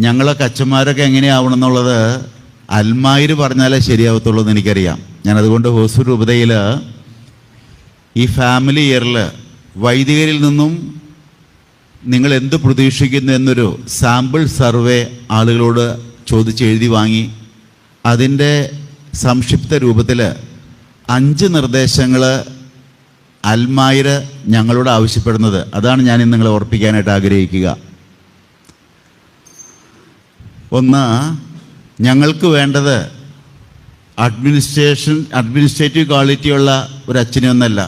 ഞങ്ങളൊക്കെ അച്ഛന്മാരൊക്കെ എങ്ങനെയാവണം എന്നുള്ളത് അൽമായർ പറഞ്ഞാലേ ശരിയാവത്തുള്ളൂ എന്ന് എനിക്കറിയാം. ഞാനതുകൊണ്ട് ഹോസൂർ രൂപതയിൽ ഈ ഫാമിലി ഇയറിൽ വൈദികരിൽ നിന്നും നിങ്ങൾ എന്ത് പ്രതീക്ഷിക്കുന്നു എന്നൊരു സാമ്പിൾ സർവേ ആളുകളോട് ചോദിച്ചെഴുതി വാങ്ങി. അതിൻ്റെ സംക്ഷിപ്ത രൂപത്തിൽ 5 നിർദ്ദേശങ്ങൾ അൽമായർ ഞങ്ങളോട് ആവശ്യപ്പെടുന്നത്. അതാണ് ഞാൻ ഇന്ന് നിങ്ങളെ ഓർപ്പിക്കാനായിട്ട് ആഗ്രഹിക്കുക. ഒന്ന്, ഞങ്ങൾക്ക് വേണ്ടത് അഡ്മിനിസ്ട്രേറ്റീവ് ക്വാളിറ്റിയുള്ള ഒരു അച്ഛനെയൊന്നല്ല,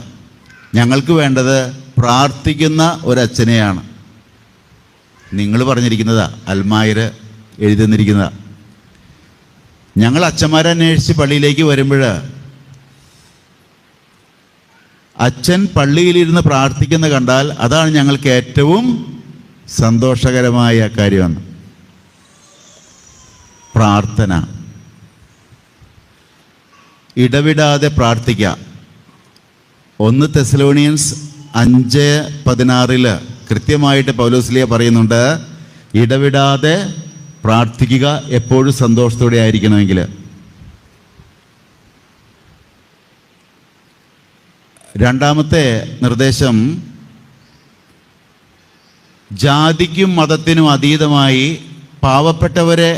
ഞങ്ങൾക്ക് വേണ്ടത് പ്രാർത്ഥിക്കുന്ന ഒരച്ഛനെയാണ്. നിങ്ങൾ പറഞ്ഞിരിക്കുന്നതാ, അൽമായർ എഴുതുന്നിരിക്കുന്നതാ. ഞങ്ങൾ അച്ഛന്മാരെ അന്വേഷിച്ച് പള്ളിയിലേക്ക് വരുമ്പോൾ അച്ഛൻ പള്ളിയിലിരുന്ന് പ്രാർത്ഥിക്കുന്ന കണ്ടാൽ അതാണ് ഞങ്ങൾക്ക് ഏറ്റവും സന്തോഷകരമായ കാര്യമാണ്. പ്രാർത്ഥന, ഇടവിടാതെ പ്രാർത്ഥിക്കുക. 1 തെസ്സലോനിയൻസ് 5:16 കൃത്യമായിട്ട് പൗലോസ്ലീഹ പറയുന്നുണ്ട്, ഇടവിടാതെ പ്രാർത്ഥിക്കുക, എപ്പോഴും സന്തോഷത്തോടെ ആയിരിക്കണമെങ്കിൽ. രണ്ടാമത്തെ നിർദ്ദേശം, ജാതിക്കും മതത്തിനും അതീതമായി പാവപ്പെട്ടവരെ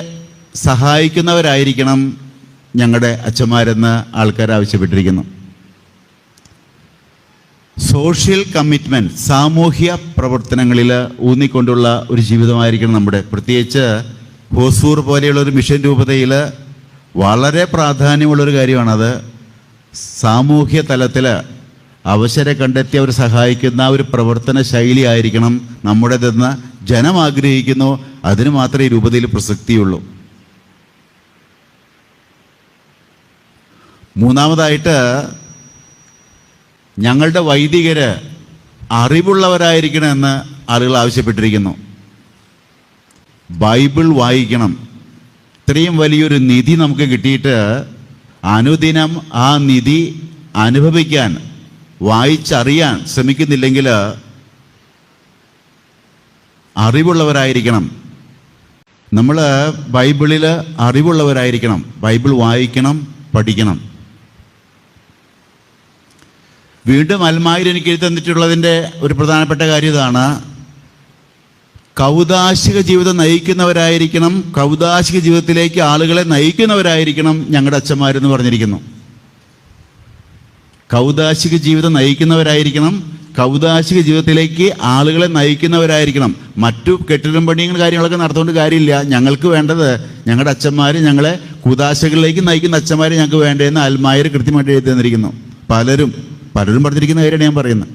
സഹായിക്കുന്നവരായിരിക്കണം ഞങ്ങളുടെ അച്ഛന്മാരെന്ന് ആൾക്കാർ ആവശ്യപ്പെട്ടിരിക്കുന്നു. സോഷ്യൽ കമ്മിറ്റ്മെൻറ്റ്, സാമൂഹ്യ പ്രവർത്തനങ്ങളിൽ ഊന്നിക്കൊണ്ടുള്ള ഒരു ജീവിതമായിരിക്കണം നമ്മുടെ. പ്രത്യേകിച്ച് ഹോസൂർ പോലെയുള്ള ഒരു മിഷൻ രൂപതയിൽ വളരെ പ്രാധാന്യമുള്ളൊരു കാര്യമാണത്. സാമൂഹ്യ തലത്തിൽ അവസരം കണ്ടെത്തി അവർ സഹായിക്കുന്ന ഒരു പ്രവർത്തന ശൈലി ആയിരിക്കണം നമ്മുടേതെന്ന് ജനം ആഗ്രഹിക്കുന്നു. അതിന് മാത്രമേ ഈ രൂപതയിൽ പ്രസക്തിയുള്ളൂ. മൂന്നാമതായിട്ട്, ഞങ്ങളുടെ വൈദികർ അറിവുള്ളവരായിരിക്കണമെന്ന് ആളുകൾ ആവശ്യപ്പെട്ടിരിക്കുന്നു. ബൈബിൾ വായിക്കണം. ഇത്രയും വലിയൊരു നിധി നമുക്ക് കിട്ടിയിട്ട് അനുദിനം ആ നിധി അനുഭവിക്കാൻ, വായിച്ചറിയാൻ ശ്രമിക്കുന്നില്ലെങ്കിൽ അറിവുള്ളവരായിരിക്കണം. നമ്മൾ ബൈബിളിൽ അറിവുള്ളവരായിരിക്കണം. ബൈബിൾ വായിക്കണം, പഠിക്കണം. വീണ്ടും അൽമായർ എനിക്ക് എഴുതി തന്നിട്ടുള്ളതിൻ്റെ ഒരു പ്രധാനപ്പെട്ട കാര്യം ഇതാണ്, കൗദാശിക ജീവിതം നയിക്കുന്നവരായിരിക്കണം, കൗദാശിക ജീവിതത്തിലേക്ക് ആളുകളെ നയിക്കുന്നവരായിരിക്കണം ഞങ്ങളുടെ അച്ഛന്മാരെന്ന് പറഞ്ഞിരിക്കുന്നു. കൗദാശിക ജീവിതം നയിക്കുന്നവരായിരിക്കണം, കൗദാശിക ജീവിതത്തിലേക്ക് ആളുകളെ നയിക്കുന്നവരായിരിക്കണം. മറ്റു കെട്ടിടം പണിയും കാര്യങ്ങളൊക്കെ നടത്തുകൊണ്ട് കാര്യമില്ല. ഞങ്ങൾക്ക് വേണ്ടത് ഞങ്ങളുടെ അച്ഛന്മാർ ഞങ്ങളെ കുദാശകളിലേക്ക് നയിക്കുന്ന അച്ഛന്മാർ ഞങ്ങൾക്ക് വേണ്ടതെന്ന് അൽമായർ കൃത്യമായിട്ട് എഴുതി തന്നിരിക്കുന്നു. പലരും പറഞ്ഞിരിക്കുന്ന കാര്യമാണ് ഞാൻ പറയുന്നത്.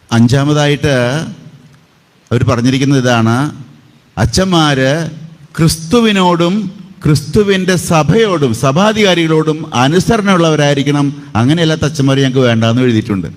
അഞ്ചാമതായിട്ട് അവർ പറഞ്ഞിരിക്കുന്നത് ഇതാണ്, അച്ഛന്മാർ ക്രിസ്തുവിനോടും ക്രിസ്തുവിൻ്റെ സഭയോടും സഭാധികാരികളോടും അനുസരണമുള്ളവരായിരിക്കണം. അങ്ങനെയല്ലാത്ത അച്ഛന്മാർ ഞങ്ങൾക്ക് വേണ്ടാന്ന് എഴുതിയിട്ടുണ്ട്.